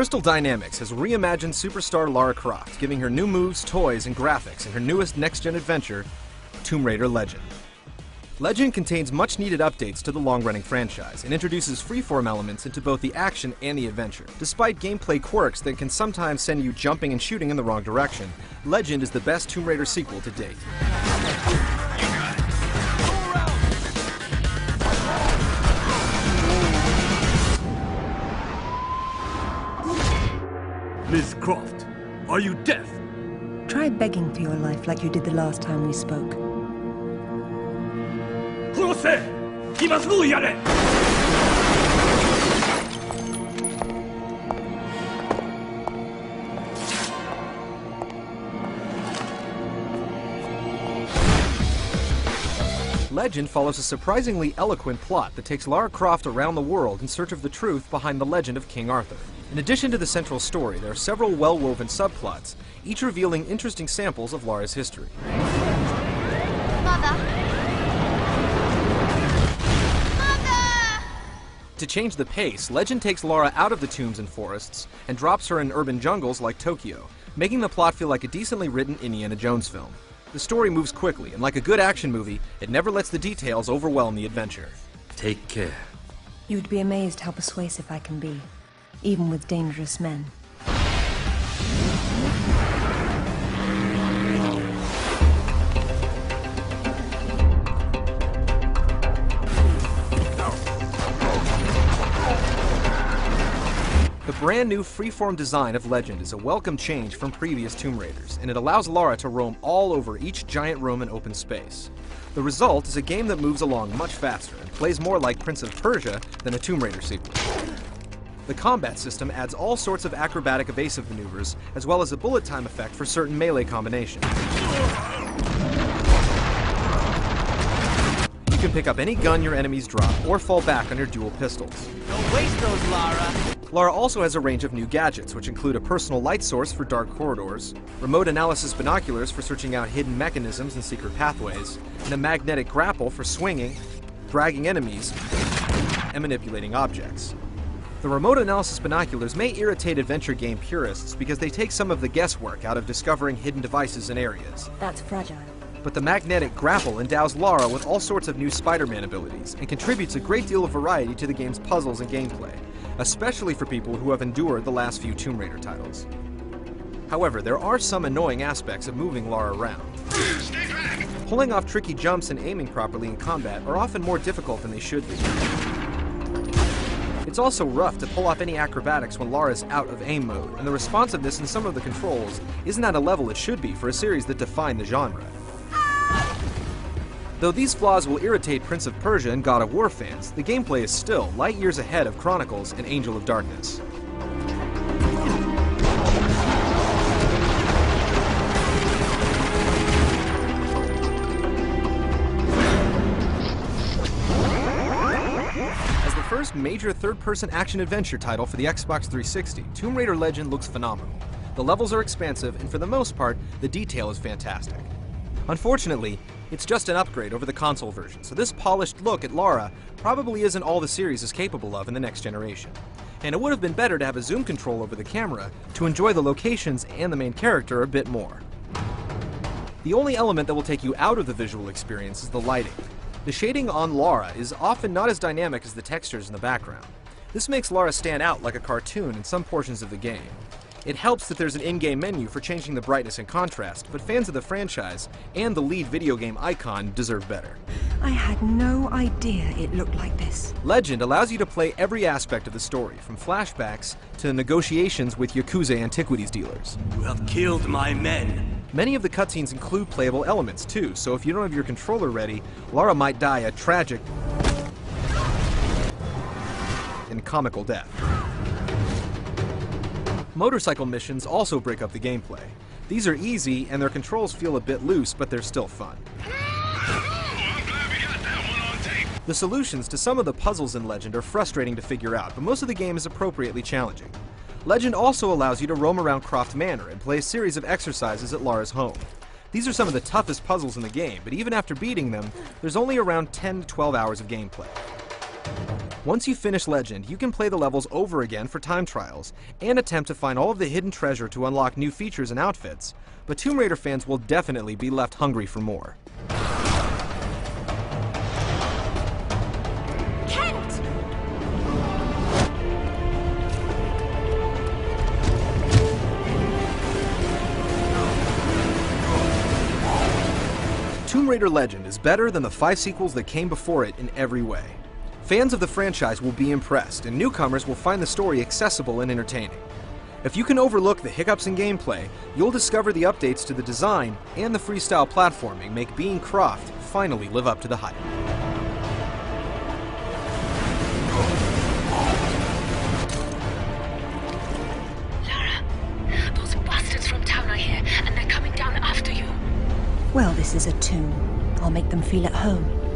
Crystal Dynamics has reimagined superstar Lara Croft, giving her new moves, toys, and graphics in her newest next-gen adventure, Tomb Raider Legend. Legend contains much-needed updates to the long-running franchise and introduces freeform elements into both the action and the adventure. Despite gameplay quirks that can sometimes send you jumping and shooting in the wrong direction, Legend is the best Tomb Raider sequel to date. Miss Croft, are you deaf? Try begging for your life like you did the last time we spoke. Legend follows a surprisingly eloquent plot that takes Lara Croft around the world in search of the truth behind the legend of King Arthur. In addition to the central story, there are several well-woven subplots, each revealing interesting samples of Lara's history. Mother! To change the pace, Legend takes Lara out of the tombs and forests and drops her in urban jungles like Tokyo, making the plot feel like a decently written Indiana Jones film. The story moves quickly, and like a good action movie, it never lets the details overwhelm the adventure. Take care. You'd be amazed how persuasive I can be, even with dangerous men. The brand new freeform design of Legend is a welcome change from previous Tomb Raiders, and it allows Lara to roam all over each giant room and open space. The result is a game that moves along much faster and plays more like Prince of Persia than a Tomb Raider sequel. The combat system adds all sorts of acrobatic evasive maneuvers, as well as a bullet time effect for certain melee combinations. You can pick up any gun your enemies drop, or fall back on your dual pistols. Don't waste those, Lara! Lara also has a range of new gadgets, which include a personal light source for dark corridors, remote analysis binoculars for searching out hidden mechanisms and secret pathways, and a magnetic grapple for swinging, dragging enemies, and manipulating objects. The remote analysis binoculars may irritate adventure game purists because they take some of the guesswork out of discovering hidden devices and areas. That's fragile. But the magnetic grapple endows Lara with all sorts of new Spider-Man abilities and contributes a great deal of variety to the game's puzzles and gameplay, especially for people who have endured the last few Tomb Raider titles. However, there are some annoying aspects of moving Lara around. Stay back! Pulling off tricky jumps and aiming properly in combat are often more difficult than they should be. It's also rough to pull off any acrobatics when Lara's out of aim mode, and the responsiveness in some of the controls isn't at a level it should be for a series that defined the genre. Though these flaws will irritate Prince of Persia and God of War fans, the gameplay is still light years ahead of Chronicles and Angel of Darkness. As the first major third-person action-adventure title for the Xbox 360, Tomb Raider Legend looks phenomenal. The levels are expansive, and for the most part, the detail is fantastic. Unfortunately, it's just an upgrade over the console version, so this polished look at Lara probably isn't all the series is capable of in the next generation. And it would have been better to have a zoom control over the camera to enjoy the locations and the main character a bit more. The only element that will take you out of the visual experience is the lighting. The shading on Lara is often not as dynamic as the textures in the background. This makes Lara stand out like a cartoon in some portions of the game. It helps that there's an in-game menu for changing the brightness and contrast, but fans of the franchise and the lead video game icon deserve better. I had no idea it looked like this. Legend allows you to play every aspect of the story, from flashbacks to negotiations with Yakuza antiquities dealers. You have killed my men. Many of the cutscenes include playable elements too, so if you don't have your controller ready, Lara might die a tragic and comical death. Motorcycle missions also break up the gameplay. These are easy, and their controls feel a bit loose, but they're still fun. I'm glad we got that one on tape. The solutions to some of the puzzles in Legend are frustrating to figure out, but most of the game is appropriately challenging. Legend also allows you to roam around Croft Manor and play a series of exercises at Lara's home. These are some of the toughest puzzles in the game, but even after beating them, there's only around 10 to 12 hours of gameplay. Once you finish Legend, you can play the levels over again for time trials, and attempt to find all of the hidden treasure to unlock new features and outfits, but Tomb Raider fans will definitely be left hungry for more. Kent! Tomb Raider Legend is better than the 5 sequels that came before it in every way. Fans of the franchise will be impressed, and newcomers will find the story accessible and entertaining. If you can overlook the hiccups in gameplay, you'll discover the updates to the design and the freestyle platforming make being Croft finally live up to the hype. Lara, those bastards from town are here, and they're coming down after you. Well, this is a tomb. I'll make them feel at home.